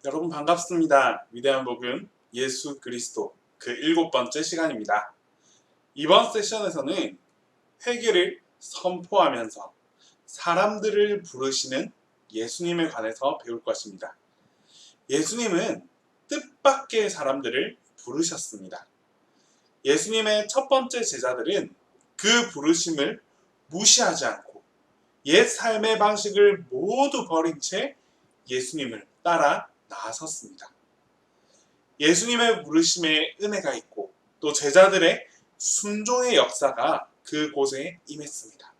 여러분 반갑습니다. 위대한 복음 예수 그리스도 그 7번째 시간입니다. 이번 세션에서는 회개를 선포하면서 사람들을 부르시는 예수님에 관해서 배울 것입니다. 예수님은 뜻밖의 사람들을 부르셨습니다. 예수님의 첫 번째 제자들은 그 부르심을 무시하지 않고 옛 삶의 방식을 모두 버린 채 예수님을 따라 나섰습니다. 예수님의 부르심에 은혜가 있고 또 제자들의 순종의 역사가 그곳에 임했습니다.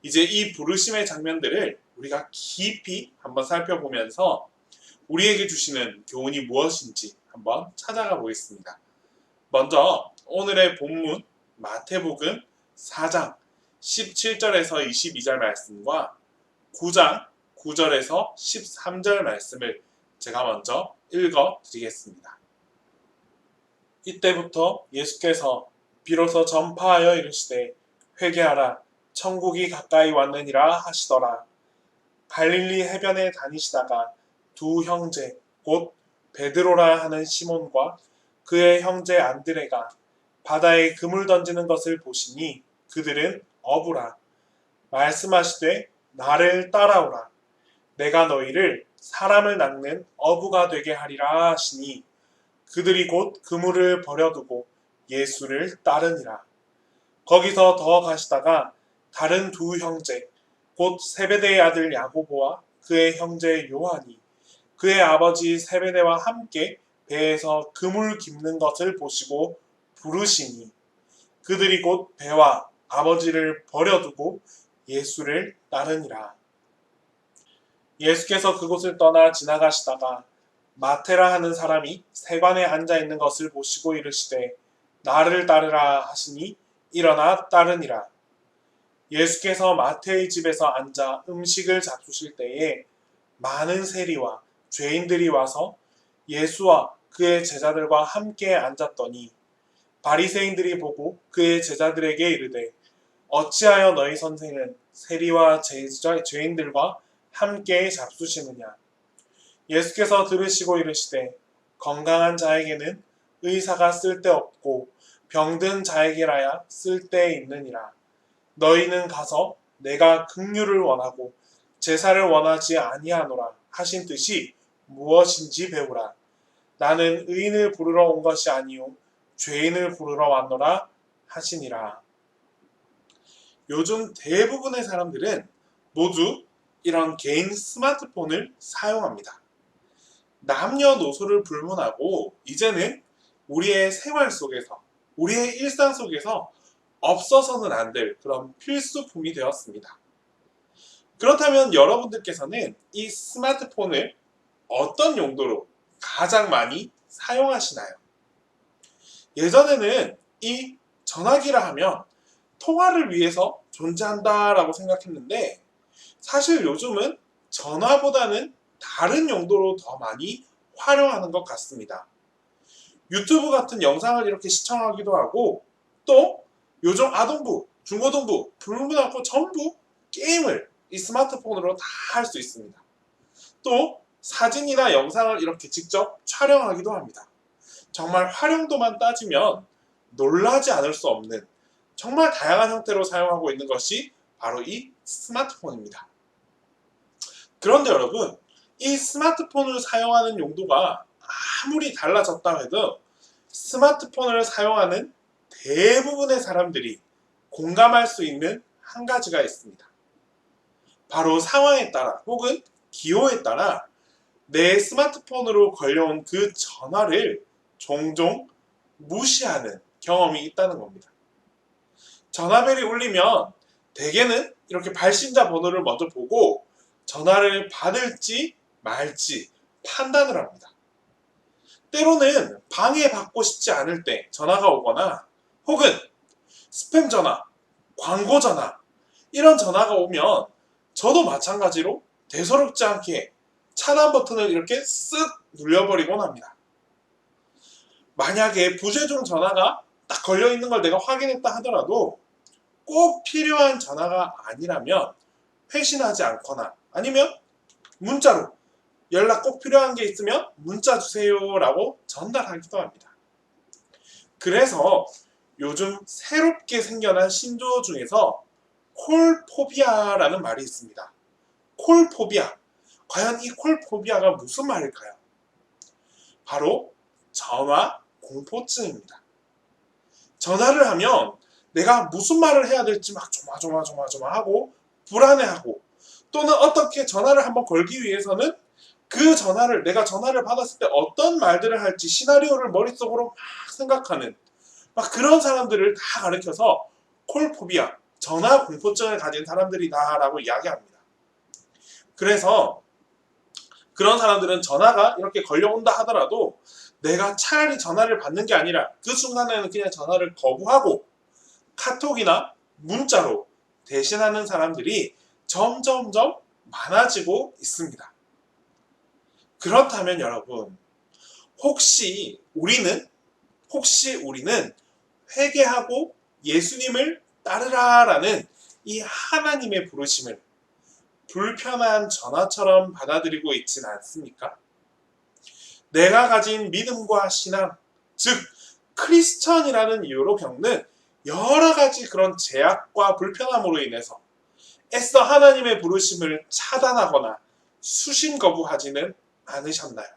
이제 이 부르심의 장면들을 우리가 깊이 한번 살펴보면서 우리에게 주시는 교훈이 무엇인지 한번 찾아가 보겠습니다. 먼저 오늘의 본문 마태복음 4장 17절에서 22절 말씀과 9장 9절에서 13절 말씀을 제가 먼저 읽어 드리겠습니다. 이때부터 예수께서 비로소 전파하여 이르시되 회개하라 천국이 가까이 왔느니라 하시더라. 갈릴리 해변에 다니시다가 두 형제 곧 베드로라 하는 시몬과 그의 형제 안드레가 바다에 그물 던지는 것을 보시니 그들은 어부라. 말씀하시되 나를 따라오라. 내가 너희를 사람을 낚는 어부가 되게 하리라 하시니 그들이 곧 그물을 버려두고 예수를 따르니라. 거기서 더 가시다가 다른 두 형제 곧 세베대의 아들 야고보와 그의 형제 요한이 그의 아버지 세베대와 함께 배에서 그물 깁는 것을 보시고 부르시니 그들이 곧 배와 아버지를 버려두고 예수를 따르니라. 예수께서 그곳을 떠나 지나가시다가 마테라 하는 사람이 세관에 앉아 있는 것을 보시고 이르시되 나를 따르라 하시니 일어나 따르니라. 예수께서 마태의 집에서 앉아 음식을 잡수실 때에 많은 세리와 죄인들이 와서 예수와 그의 제자들과 함께 앉았더니 바리새인들이 보고 그의 제자들에게 이르되 어찌하여 너희 선생은 세리와 죄인들과 함께 잡수시느냐. 예수께서 들으시고 이르시되 건강한 자에게는 의사가 쓸데없고 병든 자에게라야 쓸데있느니라. 너희는 가서 내가 긍휼을 원하고 제사를 원하지 아니하노라 하신 뜻이 무엇인지 배우라. 나는 의인을 부르러 온 것이 아니요 죄인을 부르러 왔노라 하시니라. 요즘 대부분의 사람들은 모두 이런 개인 스마트폰을 사용합니다. 남녀노소를 불문하고 이제는 우리의 생활 속에서, 우리의 일상 속에서 없어서는 안 될 그런 필수품이 되었습니다. 그렇다면 여러분들께서는 이 스마트폰을 어떤 용도로 가장 많이 사용하시나요? 예전에는 이 전화기라 하면 통화를 위해서 존재한다라고 생각했는데 사실 요즘은 전화보다는 다른 용도로 더 많이 활용하는 것 같습니다. 유튜브 같은 영상을 이렇게 시청하기도 하고 또 요즘 아동부, 중고등부 불문하고 전부 게임을 이 스마트폰으로 다 할 수 있습니다. 또 사진이나 영상을 이렇게 직접 촬영하기도 합니다. 정말 활용도만 따지면 놀라지 않을 수 없는 정말 다양한 형태로 사용하고 있는 것이 바로 이 스마트폰입니다. 그런데 여러분, 이 스마트폰을 사용하는 용도가 아무리 달라졌다 해도 스마트폰을 사용하는 대부분의 사람들이 공감할 수 있는 한 가지가 있습니다. 바로 상황에 따라 혹은 기호에 따라 내 스마트폰으로 걸려온 그 전화를 종종 무시하는 경험이 있다는 겁니다. 전화벨이 울리면 대개는 이렇게 발신자 번호를 먼저 보고 전화를 받을지 말지 판단을 합니다. 때로는 방해받고 싶지 않을 때 전화가 오거나 혹은 스팸 전화, 광고 전화 이런 전화가 오면 저도 마찬가지로 대수롭지 않게 차단 버튼을 이렇게 쓱 눌려버리곤 합니다. 만약에 부재중 전화가 딱 걸려있는 걸 내가 확인했다 하더라도 꼭 필요한 전화가 아니라면 회신하지 않거나 아니면 문자로 연락 꼭 필요한 게 있으면 문자 주세요 라고 전달하기도 합니다. 그래서 요즘 새롭게 생겨난 신조어 중에서 콜포비아라는 말이 있습니다. 콜포비아. 과연 이 콜포비아가 무슨 말일까요? 바로 전화 공포증입니다. 전화를 하면 내가 무슨 말을 해야 될지 막 조마조마하고 불안해하고, 또는 어떻게 전화를 한번 걸기 위해서는 그 전화를, 내가 전화를 받았을 때 어떤 말들을 할지 시나리오를 머릿속으로 막 생각하는 막 그런 사람들을 다 가리켜서 콜포비아, 전화 공포증을 가진 사람들이다 라고 이야기합니다. 그래서 그런 사람들은 전화가 이렇게 걸려온다 하더라도 내가 차라리 전화를 받는 게 아니라 그 순간에는 그냥 전화를 거부하고 카톡이나 문자로 대신하는 사람들이 점점점 많아지고 있습니다. 그렇다면 여러분, 혹시 우리는 회개하고 예수님을 따르라라는 이 하나님의 부르심을 불편한 전화처럼 받아들이고 있지는 않습니까? 내가 가진 믿음과 신앙, 즉 크리스천이라는 이유로 겪는 여러 가지 그런 제약과 불편함으로 인해서 애써 하나님의 부르심을 차단하거나 수신 거부하지는 않으셨나요?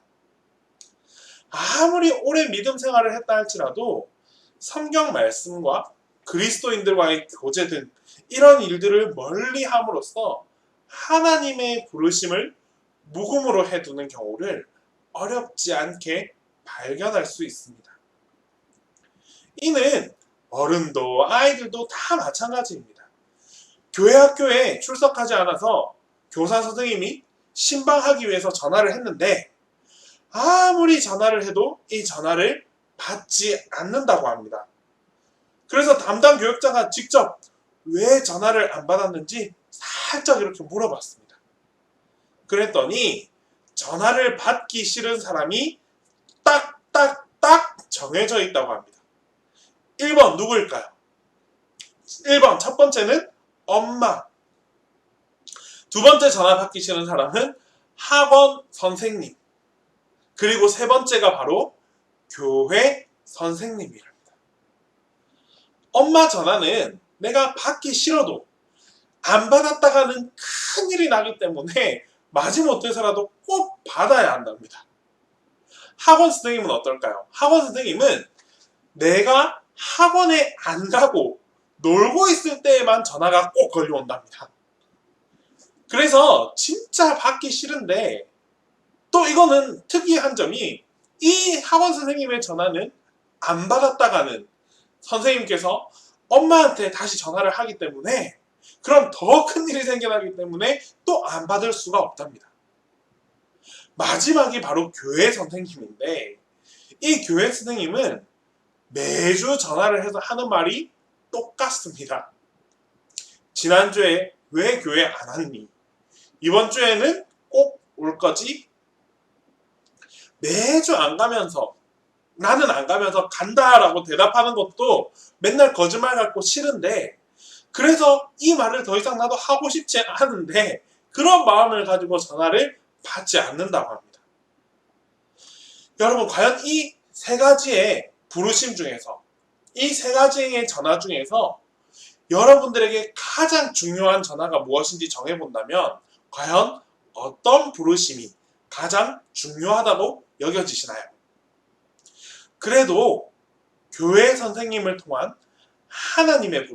아무리 오래 믿음 생활을 했다 할지라도 성경 말씀과 그리스도인들과의 교제 등 이런 일들을 멀리 함으로써 하나님의 부르심을 묵음으로 해두는 경우를 어렵지 않게 발견할 수 있습니다. 이는 어른도 아이들도 다 마찬가지입니다. 교회 학교에 출석하지 않아서 교사 선생님이 신방하기 위해서 전화를 했는데 아무리 전화를 해도 이 전화를 받지 않는다고 합니다. 그래서 담당 교육자가 직접 왜 전화를 안 받았는지 살짝 이렇게 물어봤습니다. 그랬더니 전화를 받기 싫은 사람이 딱딱딱 정해져 있다고 합니다. 1번 누구일까요? 1번 첫 번째는 엄마. 두 번째 전화 받기 싫은 사람은 학원 선생님. 그리고 세 번째가 바로 교회 선생님이랍니다. 엄마 전화는 내가 받기 싫어도 안 받았다가는 큰일이 나기 때문에 마지못해서라도 꼭 받아야 한답니다. 학원 선생님은 어떨까요? 학원 선생님은 내가 학원에 안 가고 놀고 있을 때에만 전화가 꼭 걸려온답니다. 그래서 진짜 받기 싫은데, 또 이거는 특이한 점이 이 학원 선생님의 전화는 안 받았다가는 선생님께서 엄마한테 다시 전화를 하기 때문에 그럼 더 큰일이 생겨나기 때문에 또 안 받을 수가 없답니다. 마지막이 바로 교회 선생님인데, 이 교회 선생님은 매주 전화를 해서 하는 말이 똑같습니다. 지난주에 왜 교회 안 왔니? 이번 주에는 꼭 올 거지? 매주 안 가면서, 나는 안 가면서 간다라고 대답하는 것도 맨날 거짓말 같고 싫은데, 그래서 이 말을 더 이상 나도 하고 싶지 않은데 그런 마음을 가지고 전화를 받지 않는다고 합니다. 여러분, 과연 이 세 가지의 부르심 중에서, 이 세 가지의 전화 중에서 여러분들에게 가장 중요한 전화가 무엇인지 정해본다면 과연 어떤 부르심이 가장 중요하다고 여겨지시나요? 그래도 교회 선생님을 통한 하나님의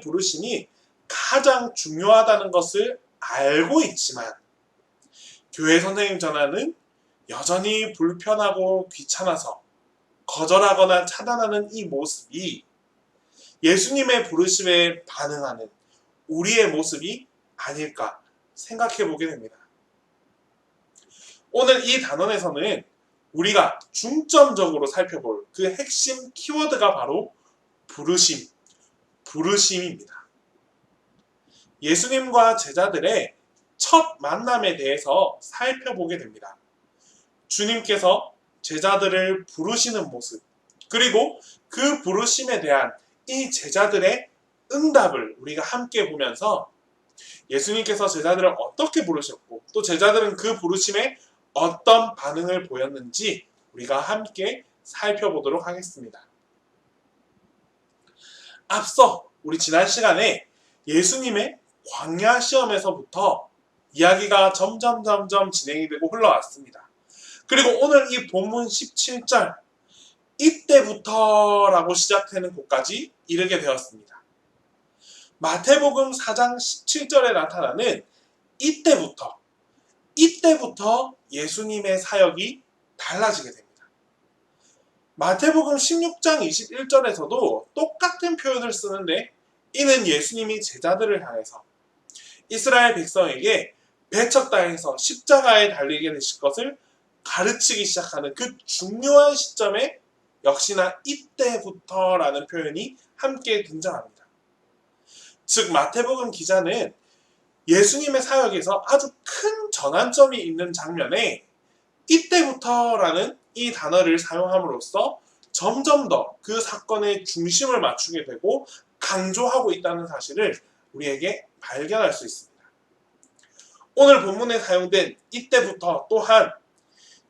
부르심이 가장 중요하다는 것을 알고 있지만 교회 선생님 전화는 여전히 불편하고 귀찮아서 거절하거나 차단하는 이 모습이 예수님의 부르심에 반응하는 우리의 모습이 아닐까 생각해 보게 됩니다. 오늘 이 단원에서는 우리가 중점적으로 살펴볼 그 핵심 키워드가 바로 부르심입니다. 예수님과 제자들의 첫 만남에 대해서 살펴보게 됩니다. 주님께서 제자들을 부르시는 모습, 그리고 그 부르심에 대한 이 제자들의 응답을 우리가 함께 보면서 예수님께서 제자들을 어떻게 부르셨고 또 제자들은 그 부르심에 어떤 반응을 보였는지 우리가 함께 살펴보도록 하겠습니다. 앞서 우리 지난 시간에 예수님의 광야 시험에서부터 이야기가 점점 진행이 되고 흘러왔습니다. 그리고 오늘 이 본문 17절 이때부터라고 시작되는 곳까지 이르게 되었습니다. 마태복음 4장 17절에 나타나는 이때부터 예수님의 사역이 달라지게 됩니다. 마태복음 16장 21절에서도 똑같은 표현을 쓰는데 이는 예수님이 제자들을 향해서 이스라엘 백성에게 배척 땅에서 십자가에 달리게 되실 것을 가르치기 시작하는 그 중요한 시점에 역시나 이때부터라는 표현이 함께 등장합니다. 즉 마태복음 기자는 예수님의 사역에서 아주 큰 전환점이 있는 장면에 이때부터라는 이 단어를 사용함으로써 점점 더 그 사건의 중심을 맞추게 되고 강조하고 있다는 사실을 우리에게 발견할 수 있습니다. 오늘 본문에 사용된 이때부터 또한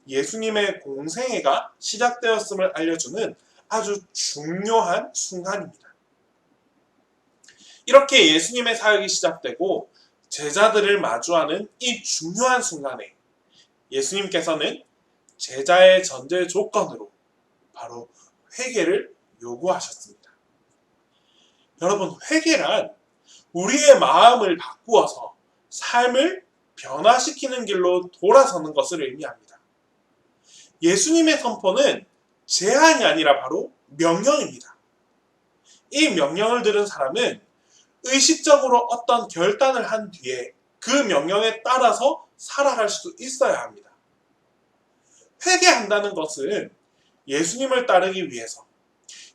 예수님의 공생애가 시작되었음을 알려주는 아주 중요한 순간입니다. 이렇게 예수님의 사역이 시작되고 제자들을 마주하는 이 중요한 순간에 예수님께서는 제자의 전제 조건으로 바로 회개를 요구하셨습니다. 여러분, 회개란 우리의 마음을 바꾸어서 삶을 변화시키는 길로 돌아서는 것을 의미합니다. 예수님의 선포는 제한이 아니라 바로 명령입니다. 이 명령을 들은 사람은 의식적으로 어떤 결단을 한 뒤에 그 명령에 따라서 살아갈 수 있어야 합니다. 회개한다는 것은 예수님을 따르기 위해서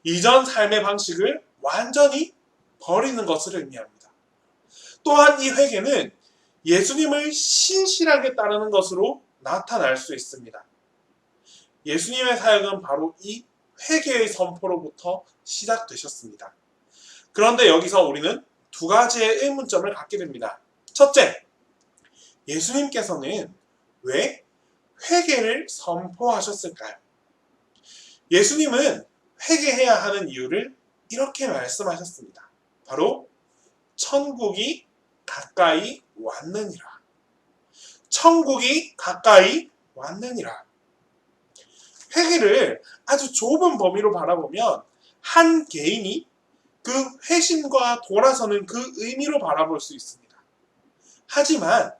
이전 삶의 방식을 완전히 버리는 것을 의미합니다. 또한 이 회개는 예수님을 신실하게 따르는 것으로 나타날 수 있습니다. 예수님의 사역은 바로 이 회개의 선포로부터 시작되셨습니다. 그런데 여기서 우리는 두 가지의 의문점을 갖게 됩니다. 첫째, 예수님께서는 왜 회개를 선포하셨을까요? 예수님은 회개해야 하는 이유를 이렇게 말씀하셨습니다. 바로 천국이 가까이 왔느니라. 천국이 가까이 왔느니라. 회개를 아주 좁은 범위로 바라보면 한 개인이 그 회심과 돌아서는 그 의미로 바라볼 수 있습니다. 하지만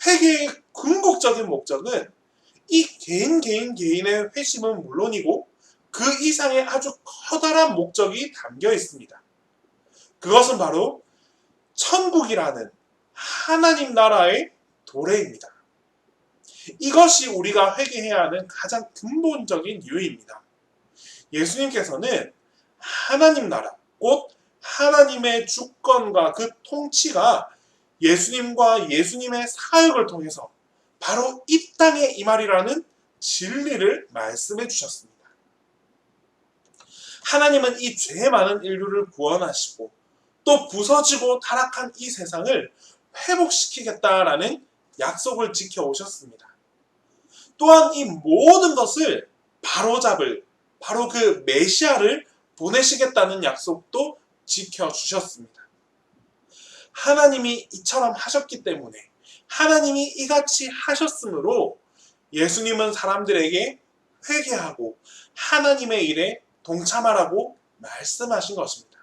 회개의 궁극적인 목적은 이 개인의 회심은 물론이고 그 이상의 아주 커다란 목적이 담겨 있습니다. 그것은 바로 천국이라는 하나님 나라의 도래입니다. 이것이 우리가 회개해야 하는 가장 근본적인 이유입니다. 예수님께서는 하나님 나라, 곧 하나님의 주권과 그 통치가 예수님과 예수님의 사역을 통해서 바로 이 땅에 임하리라는 진리를 말씀해 주셨습니다. 하나님은 이 죄 많은 인류를 구원하시고 또 부서지고 타락한 이 세상을 회복시키겠다라는 약속을 지켜오셨습니다. 또한 이 모든 것을 바로잡을 바로 그 메시아를 보내시겠다는 약속도 지켜주셨습니다. 하나님이 이처럼 하셨기 때문에 하나님이 이같이 하셨으므로 예수님은 사람들에게 회개하고 하나님의 일에 동참하라고 말씀하신 것입니다.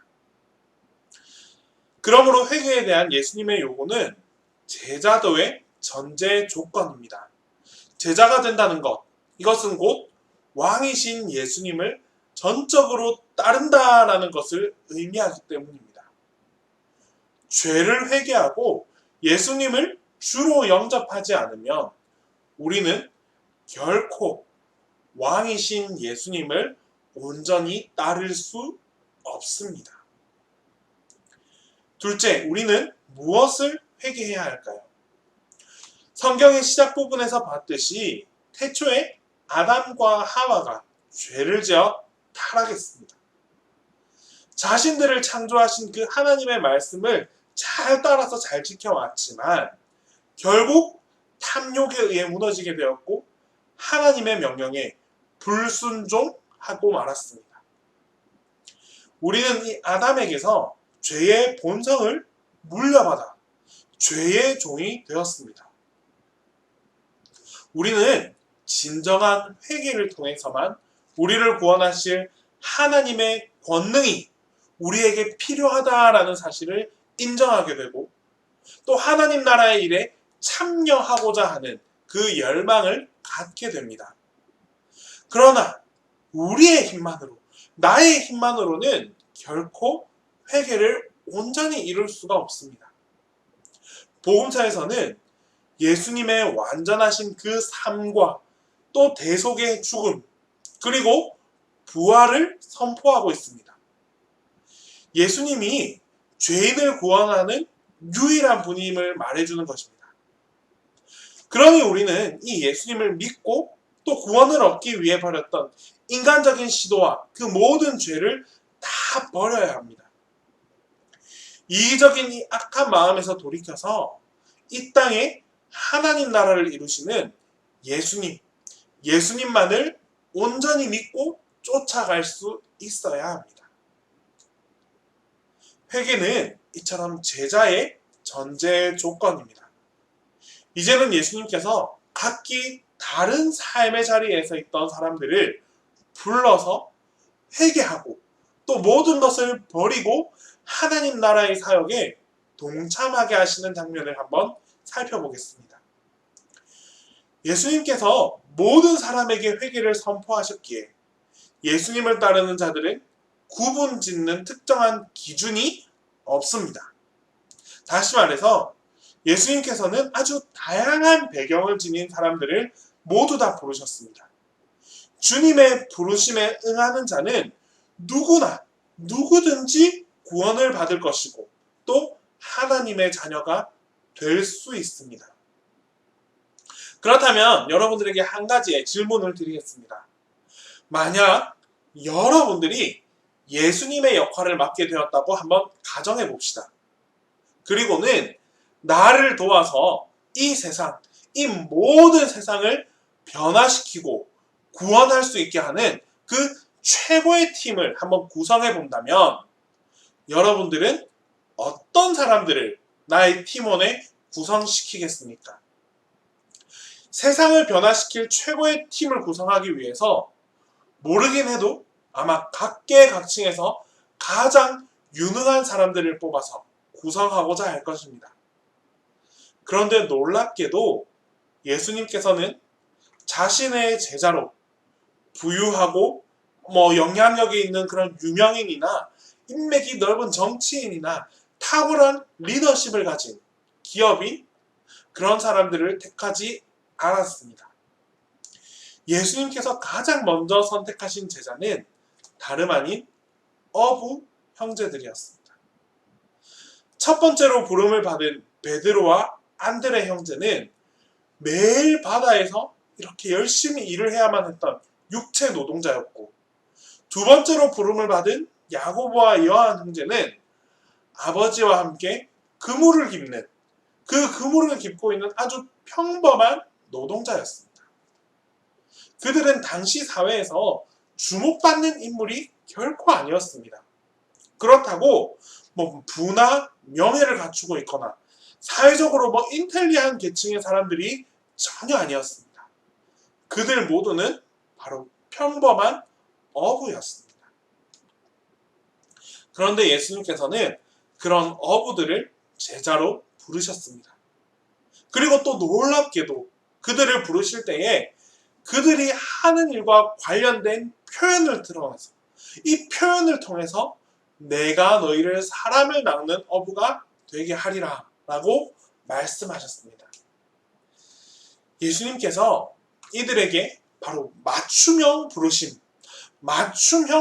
그러므로 회개에 대한 예수님의 요구는 제자도의 전제 조건입니다. 제자가 된다는 것, 이것은 곧 왕이신 예수님을 전적으로 따른다라는 것을 의미하기 때문입니다. 죄를 회개하고 예수님을 주로 영접하지 않으면 우리는 결코 왕이신 예수님을 온전히 따를 수 없습니다. 둘째, 우리는 무엇을 회개해야 할까요? 성경의 시작 부분에서 봤듯이 태초에 아담과 하와가 죄를 지어 타락했습니다. 자신들을 창조하신 그 하나님의 말씀을 잘 따라서 잘 지켜왔지만 결국 탐욕에 의해 무너지게 되었고 하나님의 명령에 불순종하고 말았습니다. 우리는 이 아담에게서 죄의 본성을 물려받아 죄의 종이 되었습니다. 우리는 진정한 회개를 통해서만 우리를 구원하실 하나님의 권능이 우리에게 필요하다라는 사실을 인정하게 되고 또 하나님 나라의 일에 참여하고자 하는 그 열망을 갖게 됩니다. 그러나 우리의 힘만으로, 나의 힘만으로는 결코 회개를 온전히 이룰 수가 없습니다. 복음서에서는 예수님의 완전하신 그 삶과 또 대속의 죽음, 그리고 부활을 선포하고 있습니다. 예수님이 죄인을 구원하는 유일한 분임을 말해주는 것입니다. 그러니 우리는 이 예수님을 믿고 또 구원을 얻기 위해 벌였던 인간적인 시도와 그 모든 죄를 다 버려야 합니다. 이기적인 이 악한 마음에서 돌이켜서 이 땅에 하나님 나라를 이루시는 예수님만을 온전히 믿고 쫓아갈 수 있어야 합니다. 회개는 이처럼 제자의 전제 조건입니다. 이제는 예수님께서 각기 다른 삶의 자리에서 있던 사람들을 불러서 회개하고 또 모든 것을 버리고 하나님 나라의 사역에 동참하게 하시는 장면을 한번 살펴보겠습니다. 예수님께서 모든 사람에게 회개를 선포하셨기에 예수님을 따르는 자들은 구분 짓는 특정한 기준이 없습니다. 다시 말해서 예수님께서는 아주 다양한 배경을 지닌 사람들을 모두 다 부르셨습니다. 주님의 부르심에 응하는 자는 누구든지 구원을 받을 것이고 또 하나님의 자녀가 될 수 있습니다. 그렇다면 여러분들에게 한 가지의 질문을 드리겠습니다. 만약 여러분들이 예수님의 역할을 맡게 되었다고 한번 가정해 봅시다. 그리고는 나를 도와서 이 세상, 이 모든 세상을 변화시키고 구원할 수 있게 하는 그 최고의 팀을 한번 구성해 본다면 여러분들은 어떤 사람들을 나의 팀원에 구성시키겠습니까? 세상을 변화시킬 최고의 팀을 구성하기 위해서 모르긴 해도 아마 각계각층에서 가장 유능한 사람들을 뽑아서 구성하고자 할 것입니다. 그런데 놀랍게도 예수님께서는 자신의 제자로 부유하고 영향력이 있는 그런 유명인이나 인맥이 넓은 정치인이나 탁월한 리더십을 가진 기업인 그런 사람들을 택하지 않았습니다. 예수님께서 가장 먼저 선택하신 제자는 다름 아닌 어부 형제들이었습니다. 첫 번째로 부름을 받은 베드로와 안드레 형제는 매일 바다에서 이렇게 열심히 일을 해야만 했던 육체 노동자였고, 두 번째로 부름을 받은 야고보와 요한 형제는 아버지와 함께 그물을 깁는, 그 그물을 깁고 있는 아주 평범한 노동자였습니다. 그들은 당시 사회에서 주목받는 인물이 결코 아니었습니다. 그렇다고 부나 명예를 갖추고 있거나 사회적으로 인텔리한 계층의 사람들이 전혀 아니었습니다. 그들 모두는 바로 평범한 어부였습니다. 그런데 예수님께서는 그런 어부들을 제자로 부르셨습니다. 그리고 또 놀랍게도 그들을 부르실 때에 그들이 하는 일과 관련된 표현을 드러내서 이 표현을 통해서 내가 너희를 사람을 낚는 어부가 되게 하리라 라고 말씀하셨습니다. 예수님께서 이들에게 바로 맞춤형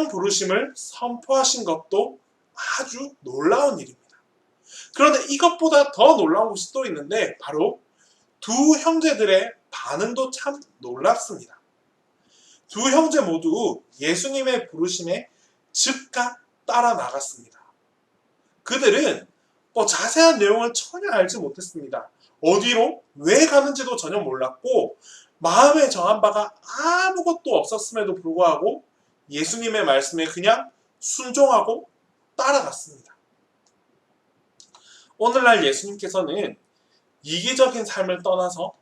부르심을 선포하신 것도 아주 놀라운 일입니다. 그런데 이것보다 더 놀라운 것이 또 있는데 바로 두 형제들의 반응도 참 놀랍습니다. 두 형제 모두 예수님의 부르심에 즉각 따라 나갔습니다. 그들은 자세한 내용을 전혀 알지 못했습니다. 어디로 왜 가는지도 전혀 몰랐고 마음에 정한 바가 아무것도 없었음에도 불구하고 예수님의 말씀에 그냥 순종하고 따라갔습니다. 오늘날 예수님께서는 이기적인 삶을 떠나서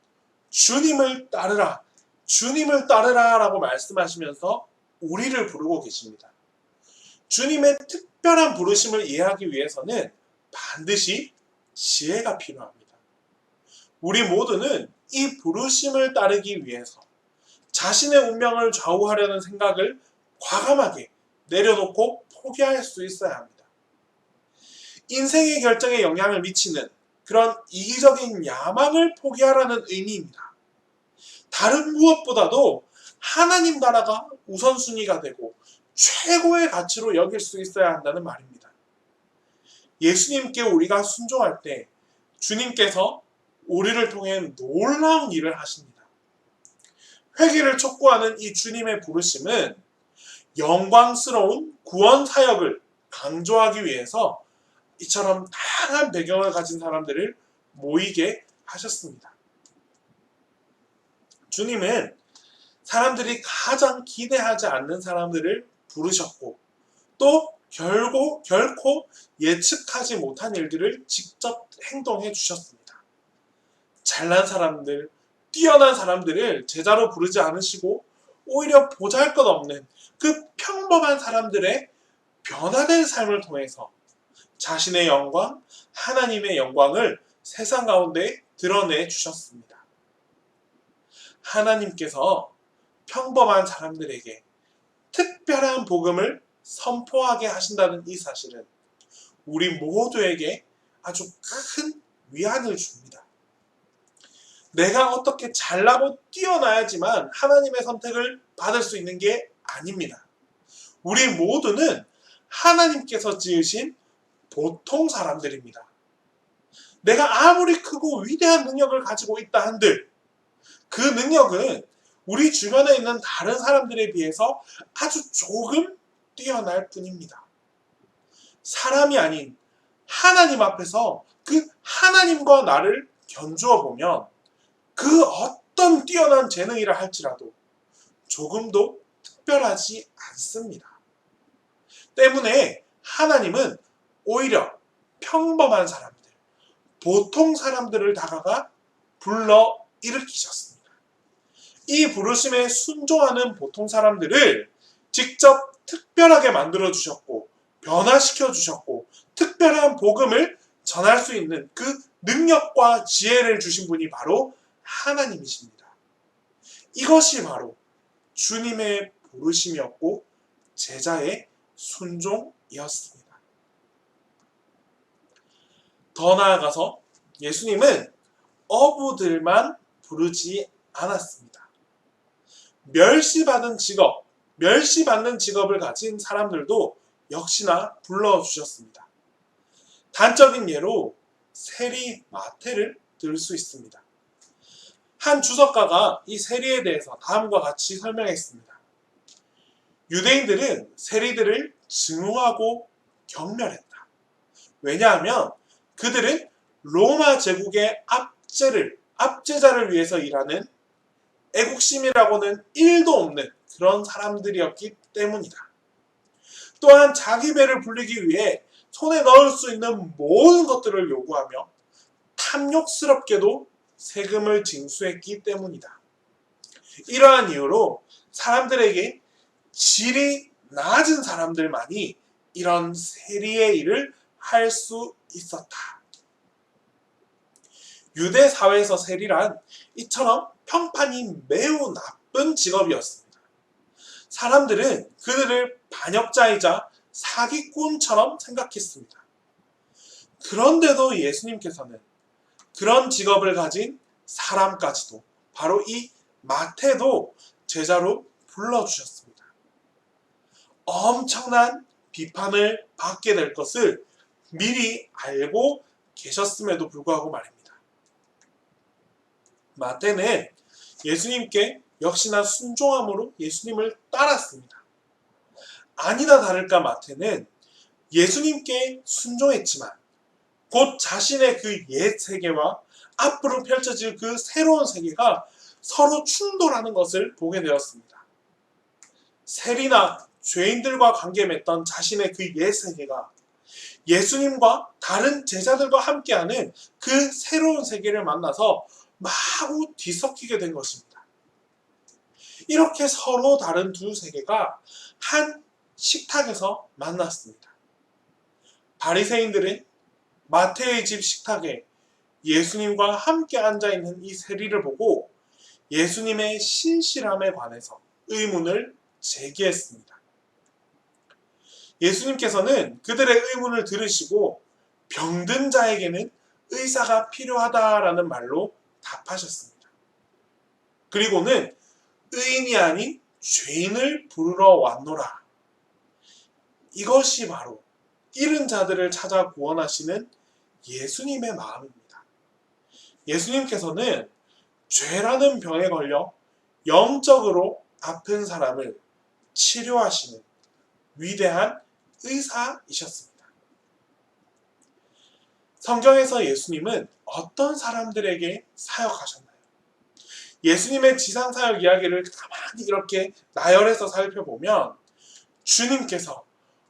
주님을 따르라, 주님을 따르라 라고 말씀하시면서 우리를 부르고 계십니다. 주님의 특별한 부르심을 이해하기 위해서는 반드시 지혜가 필요합니다. 우리 모두는 이 부르심을 따르기 위해서 자신의 운명을 좌우하려는 생각을 과감하게 내려놓고 포기할 수 있어야 합니다. 인생의 결정에 영향을 미치는 그런 이기적인 야망을 포기하라는 의미입니다. 다른 무엇보다도 하나님 나라가 우선순위가 되고 최고의 가치로 여길 수 있어야 한다는 말입니다. 예수님께 우리가 순종할 때 주님께서 우리를 통해 놀라운 일을 하십니다. 회개를 촉구하는 이 주님의 부르심은 영광스러운 구원 사역을 강조하기 위해서 이처럼 다양한 배경을 가진 사람들을 모이게 하셨습니다. 주님은 사람들이 가장 기대하지 않는 사람들을 부르셨고 또 결코 예측하지 못한 일들을 직접 행동해 주셨습니다. 잘난 사람들, 뛰어난 사람들을 제자로 부르지 않으시고 오히려 보잘것없는 그 평범한 사람들의 변화된 삶을 통해서 자신의 영광, 하나님의 영광을 세상 가운데 드러내 주셨습니다. 하나님께서 평범한 사람들에게 특별한 복음을 선포하게 하신다는 이 사실은 우리 모두에게 아주 큰 위안을 줍니다. 내가 어떻게 잘나고 뛰어나야지만 하나님의 선택을 받을 수 있는 게 아닙니다. 우리 모두는 하나님께서 지으신 보통 사람들입니다. 내가 아무리 크고 위대한 능력을 가지고 있다 한들 그 능력은 우리 주변에 있는 다른 사람들에 비해서 아주 조금 뛰어날 뿐입니다. 사람이 아닌 하나님 앞에서 그 하나님과 나를 견주어 보면 그 어떤 뛰어난 재능이라 할지라도 조금도 특별하지 않습니다. 때문에 하나님은 오히려 평범한 사람들, 보통 사람들을 다가가 불러 일으키셨습니다. 이 부르심에 순종하는 보통 사람들을 직접 특별하게 만들어 주셨고 변화시켜 주셨고 특별한 복음을 전할 수 있는 그 능력과 지혜를 주신 분이 바로 하나님이십니다. 이것이 바로 주님의 부르심이었고 제자의 순종이었습니다. 더 나아가서 예수님은 어부들만 부르지 않았습니다. 멸시받는 직업을 가진 사람들도 역시나 불러주셨습니다. 단적인 예로 세리 마태를 들 수 있습니다. 한 주석가가 이 세리에 대해서 다음과 같이 설명했습니다. 유대인들은 세리들을 증오하고 경멸했다. 왜냐하면 그들은 로마 제국의 압제자를 위해서 일하는 애국심이라고는 1도 없는 그런 사람들이었기 때문이다. 또한 자기 배를 불리기 위해 손에 넣을 수 있는 모든 것들을 요구하며 탐욕스럽게도 세금을 징수했기 때문이다. 이러한 이유로 사람들에게 질이 낮은 사람들만이 이런 세리의 일을 할 수 있었다. 유대 사회에서 세리란 이처럼 평판이 매우 나쁜 직업이었습니다. 사람들은 그들을 반역자이자 사기꾼처럼 생각했습니다. 그런데도 예수님께서는 그런 직업을 가진 사람까지도 바로 이 마태도 제자로 불러주셨습니다. 엄청난 비판을 받게 될 것을 미리 알고 계셨음에도 불구하고 말입니다. 마태는 예수님께 역시나 순종함으로 예수님을 따랐습니다. 아니나 다를까 마태는 예수님께 순종했지만 곧 자신의 그 옛 세계와 앞으로 펼쳐질 그 새로운 세계가 서로 충돌하는 것을 보게 되었습니다. 세리나 죄인들과 관계 맺던 자신의 그 옛 세계가 예수님과 다른 제자들과 함께하는 그 새로운 세계를 만나서 마구 뒤섞이게 된 것입니다. 이렇게 서로 다른 두 세계가 한 식탁에서 만났습니다. 바리새인들은 마태의 집 식탁에 예수님과 함께 앉아있는 이 세리를 보고 예수님의 신실함에 관해서 의문을 제기했습니다. 예수님께서는 그들의 의문을 들으시고 병든 자에게는 의사가 필요하다라는 말로 답하셨습니다. 그리고는 의인이 아닌 죄인을 부르러 왔노라. 이것이 바로 잃은 자들을 찾아 구원하시는 예수님의 마음입니다. 예수님께서는 죄라는 병에 걸려 영적으로 아픈 사람을 치료하시는 위대한 의사이셨습니다. 성경에서 예수님은 어떤 사람들에게 사역하셨나요? 예수님의 지상사역 이야기를 가만히 이렇게 나열해서 살펴보면 주님께서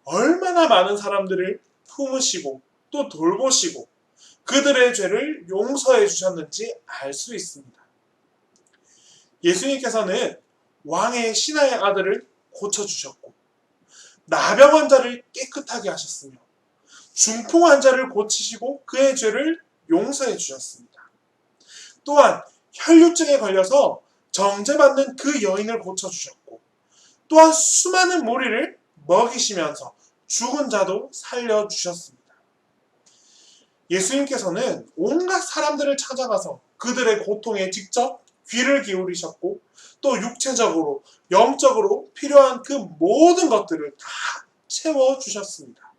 얼마나 많은 사람들을 품으시고 또 돌보시고 그들의 죄를 용서해 주셨는지 알 수 있습니다. 예수님께서는 왕의 신하의 아들을 고쳐주셨고 나병 환자를 깨끗하게 하셨으며 중풍 환자를 고치시고 그의 죄를 용서해 주셨습니다. 또한 혈류증에 걸려서 정죄받는 그 여인을 고쳐주셨고 또한 수많은 무리를 먹이시면서 죽은 자도 살려주셨습니다. 예수님께서는 온갖 사람들을 찾아가서 그들의 고통에 직접 귀를 기울이셨고 또 육체적으로 영적으로 필요한 그 모든 것들을 다 채워주셨습니다.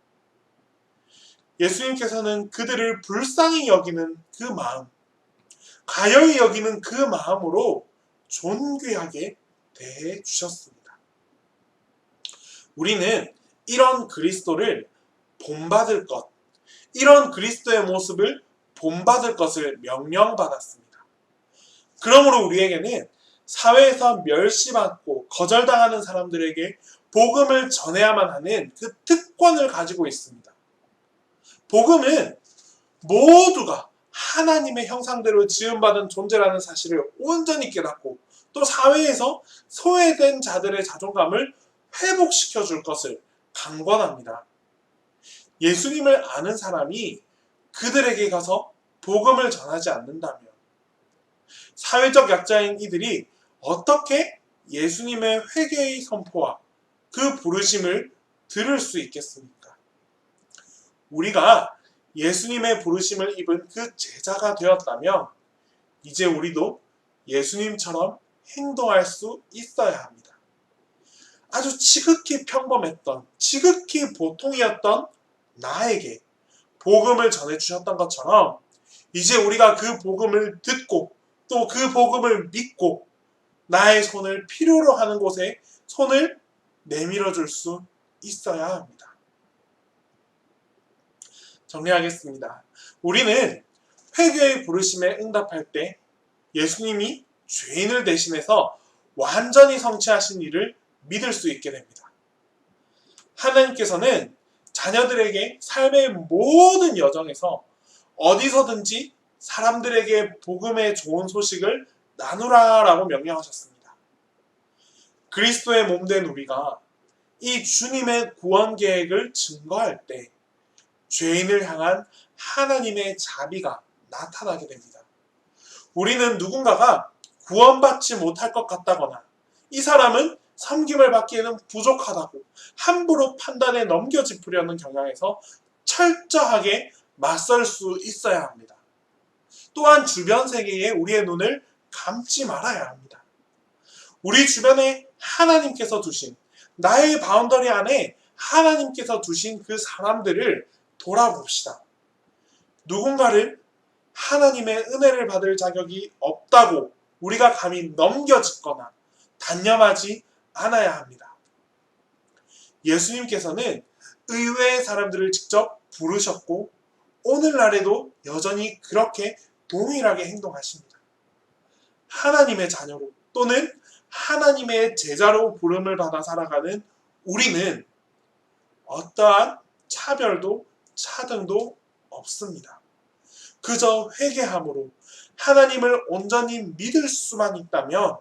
예수님께서는 그들을 불쌍히 여기는 그 마음, 가여이 여기는 그 마음으로 존귀하게 대해주셨습니다. 우리는 이런 그리스도를 본받을 것, 이런 그리스도의 모습을 본받을 것을 명령받았습니다. 그러므로 우리에게는 사회에서 멸시받고 거절당하는 사람들에게 복음을 전해야만 하는 그 특권을 가지고 있습니다. 복음은 모두가 하나님의 형상대로 지음받은 존재라는 사실을 온전히 깨닫고 또 사회에서 소외된 자들의 자존감을 회복시켜 줄 것을 강권합니다. 예수님을 아는 사람이 그들에게 가서 복음을 전하지 않는다면 사회적 약자인 이들이 어떻게 예수님의 회개의 선포와 그 부르심을 들을 수 있겠습니까? 우리가 예수님의 부르심을 입은 그 제자가 되었다면 이제 우리도 예수님처럼 행동할 수 있어야 합니다. 아주 지극히 평범했던, 지극히 보통이었던 나에게 복음을 전해주셨던 것처럼 이제 우리가 그 복음을 듣고 또 그 복음을 믿고 나의 손을 필요로 하는 곳에 손을 내밀어 줄 수 있어야 합니다. 정리하겠습니다. 우리는 회개의 부르심에 응답할 때 예수님이 죄인을 대신해서 완전히 성취하신 일을 믿을 수 있게 됩니다. 하나님께서는 자녀들에게 삶의 모든 여정에서 어디서든지 사람들에게 복음의 좋은 소식을 나누라라고 명령하셨습니다. 그리스도의 몸된 우리가 이 주님의 구원 계획을 증거할 때 죄인을 향한 하나님의 자비가 나타나게 됩니다. 우리는 누군가가 구원받지 못할 것 같다거나 이 사람은 섬김을 받기에는 부족하다고 함부로 판단에 넘겨짚으려는 경향에서 철저하게 맞설 수 있어야 합니다. 또한 주변 세계에 우리의 눈을 감지 말아야 합니다. 우리 주변에 하나님께서 두신 나의 바운더리 안에 하나님께서 두신 그 사람들을 돌아봅시다. 누군가를 하나님의 은혜를 받을 자격이 없다고 우리가 감히 넘겨짚거나 단념하지 않아야 합니다. 예수님께서는 의외의 사람들을 직접 부르셨고 오늘날에도 여전히 그렇게 동일하게 행동하십니다. 하나님의 자녀로 또는 하나님의 제자로 부름을 받아 살아가는 우리는 어떠한 차별도 차등도 없습니다. 그저 회개함으로 하나님을 온전히 믿을 수만 있다면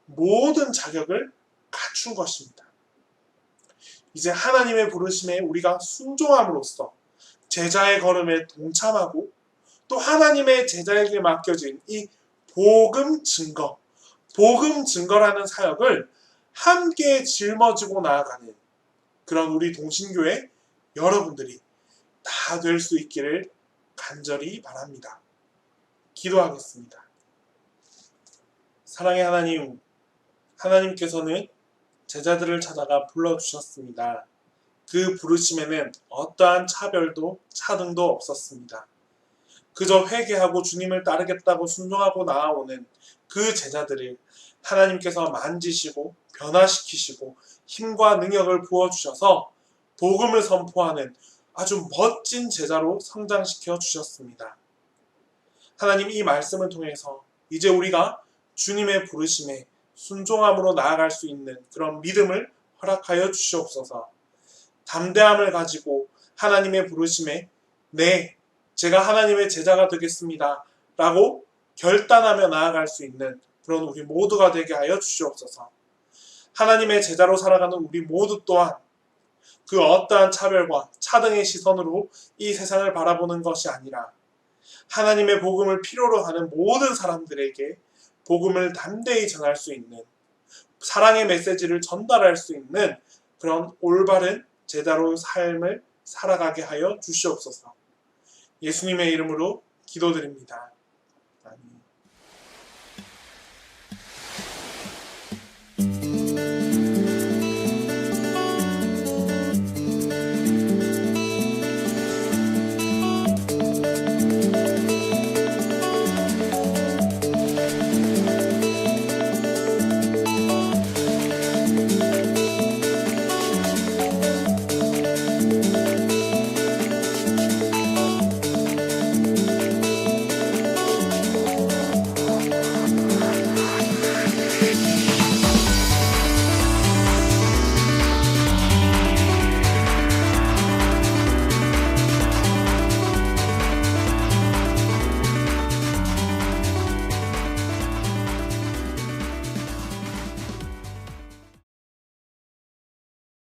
모든 자격을 갖춘 것입니다. 이제 하나님의 부르심에 우리가 순종함으로써 제자의 걸음에 동참하고 또 하나님의 제자에게 맡겨진 이 복음 증거라는 사역을 함께 짊어지고 나아가는 그런 우리 동신교회 여러분들이 다 될 수 있기를 간절히 바랍니다. 기도하겠습니다. 사랑의 하나님, 하나님께서는 제자들을 찾아가 불러주셨습니다. 그 부르심에는 어떠한 차별도 차등도 없었습니다. 그저 회개하고 주님을 따르겠다고 순종하고 나아오는 그 제자들을 하나님께서 만지시고 변화시키시고 힘과 능력을 부어주셔서 복음을 선포하는 아주 멋진 제자로 성장시켜 주셨습니다. 하나님, 이 말씀을 통해서 이제 우리가 주님의 부르심에 순종함으로 나아갈 수 있는 그런 믿음을 허락하여 주시옵소서. 담대함을 가지고 하나님의 부르심에 네, 제가 하나님의 제자가 되겠습니다 라고 결단하며 나아갈 수 있는 그런 우리 모두가 되게 하여 주시옵소서. 하나님의 제자로 살아가는 우리 모두 또한 그 어떠한 차별과 차등의 시선으로 이 세상을 바라보는 것이 아니라 하나님의 복음을 필요로 하는 모든 사람들에게 복음을 담대히 전할 수 있는, 사랑의 메시지를 전달할 수 있는 그런 올바른 제자로의 삶을 살아가게 하여 주시옵소서. 예수님의 이름으로 기도드립니다. 아멘.